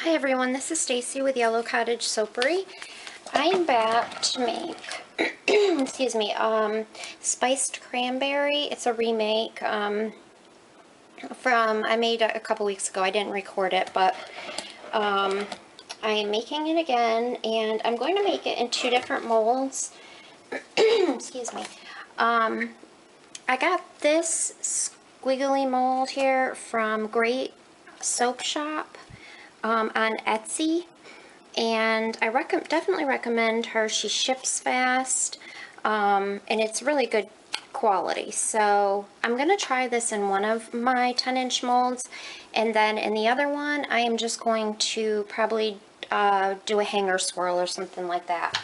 Hi everyone, this is Stacy with Yellow Cottage Soapery. I am back to make, excuse me, spiced cranberry. It's a remake I made a couple weeks ago. I didn't record it, but I am making it again, and I'm going to make it in two different molds. Excuse me. I got this squiggly mold here from Great Soap Shop on Etsy, and I definitely recommend her. She ships fast, and it's really good quality. So I'm going to try this in one of my 10-inch molds, and then in the other one I am just going to probably do a hanger swirl or something like that.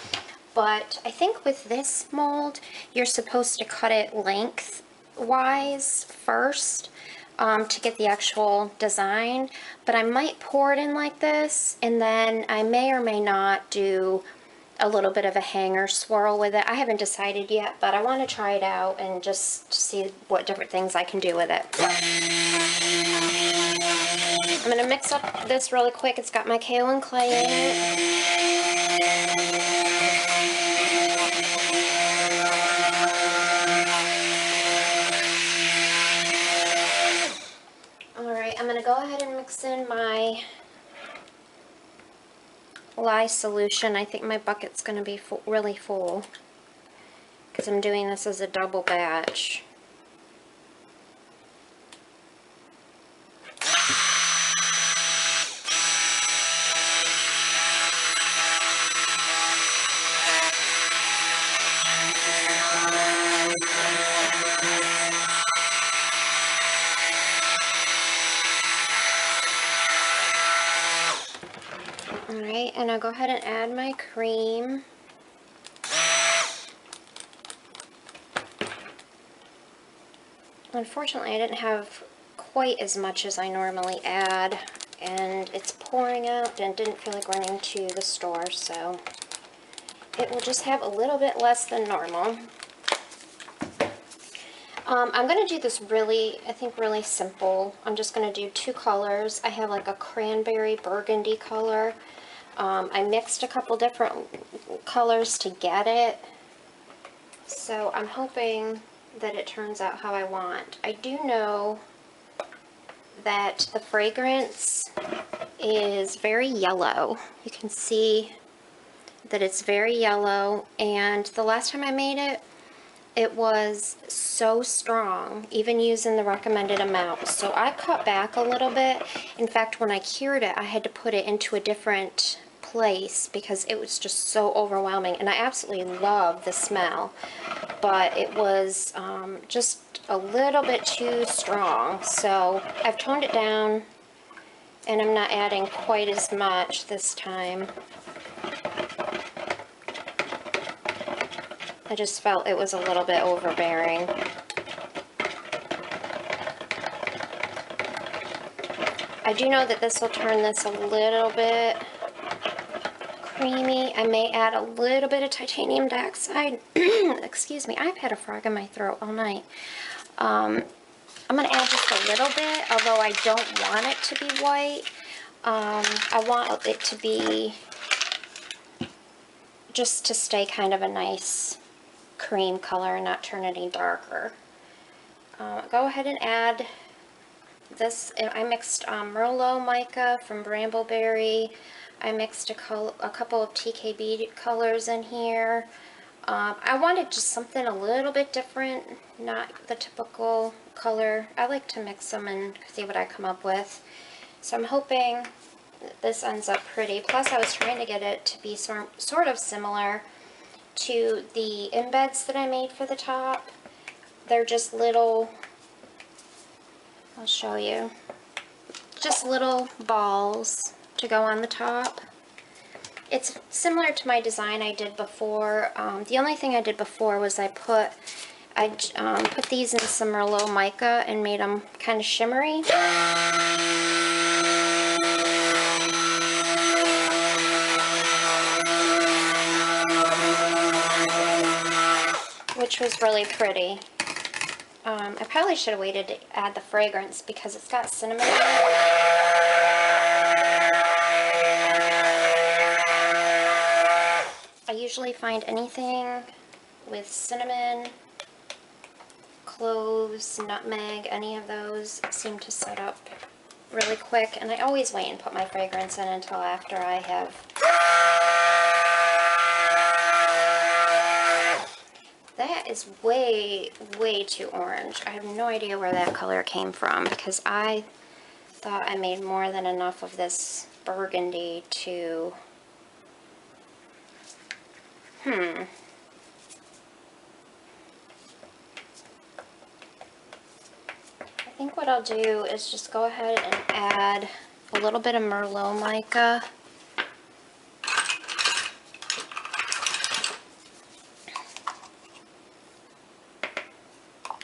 But I think with this mold you're supposed to cut it lengthwise first to get the actual design, but I might pour it in like this, and then I may or may not do a little bit of a hanger swirl with it. I haven't decided yet, but I want to try it out and just see what different things I can do with it. I'm going to mix up this really quick. It's got my kaolin clay in it. I'm going to go ahead and mix in my lye solution. I think my bucket's going to be really full because I'm doing this as a double batch. Alright, and I'll go ahead and add my cream. Unfortunately, I didn't have quite as much as I normally add, and it's pouring out and didn't feel like running to the store, so it will just have a little bit less than normal. I'm going to do this really simple. I'm just going to do two colors. I have like a cranberry burgundy color. I mixed a couple different colors to get it, so I'm hoping that it turns out how I want. I do know that the fragrance is very yellow. You can see that it's very yellow, and the last time I made it, it was so strong, even using the recommended amount. So I cut back a little bit. In fact, when I cured it, I had to put it into a different place because it was just so overwhelming. And I absolutely love the smell, but it was just a little bit too strong. So I've toned it down, and I'm not adding quite as much this time. I just felt it was a little bit overbearing. I do know that this will turn this a little bit creamy. I may add a little bit of titanium dioxide. Excuse me, I've had a frog in my throat all night. I'm going to add just a little bit, although I don't want it to be white. I want it to be just to stay kind of a nice cream color and not turn any darker. Go ahead and add this. I mixed Merlot mica from Brambleberry. I mixed a couple of TKB colors in here. I wanted just something a little bit different, not the typical color. I like to mix them and see what I come up with. So I'm hoping that this ends up pretty. Plus I was trying to get it to be sort of similar to the embeds that I made for the top. They're just little, I'll show you, just little balls to go on the top. It's similar to my design I did before. The only thing I did before was I put these in some Merlot mica and made them kind of shimmery. Which was really pretty. I probably should have waited to add the fragrance because it's got cinnamon in it. usually find anything with cinnamon, cloves, nutmeg, any of those seem to set up really quick. And I always wait and put my fragrance in until after I have... That is way, way too orange. I have no idea where that color came from because I thought I made more than enough of this burgundy to... I think what I'll do is just go ahead and add a little bit of Merlot mica.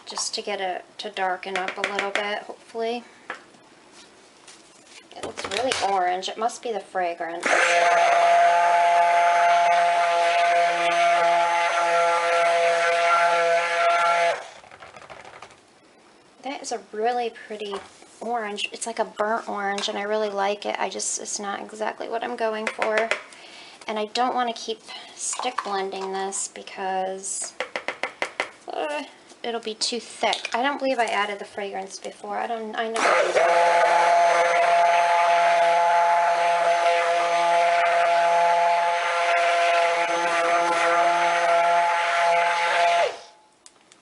Just to get it to darken up a little bit, hopefully. It looks really orange. It must be the fragrance. That is a really pretty orange. It's like a burnt orange, and I really like it. It's not exactly what I'm going for. And I don't want to keep stick blending this because it'll be too thick. I don't believe I added the fragrance before. I never do that.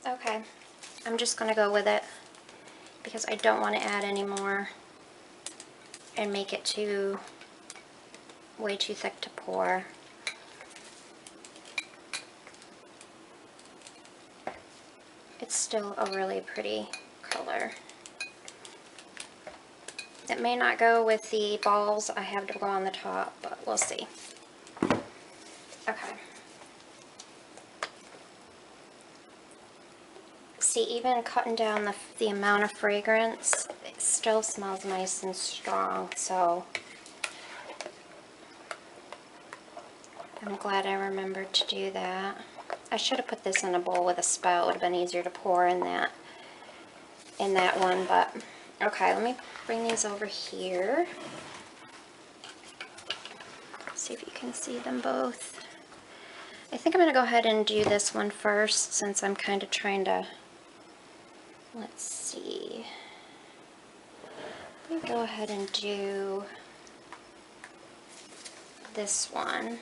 Okay, I'm just gonna go with it because I don't want to add any more and make it way too thick to pour. It's still a really pretty color. It may not go with the balls I have to go on the top, but we'll see. Okay. See, even cutting down the amount of fragrance, it still smells nice and strong, so I'm glad I remembered to do that. I should have put this in a bowl with a spout. It would have been easier to pour in that one, but okay, let me bring these over here. See if you can see them both. I think I'm going to go ahead and do this one first since I'm kind of trying to... Let's see. Let me go ahead and do this one.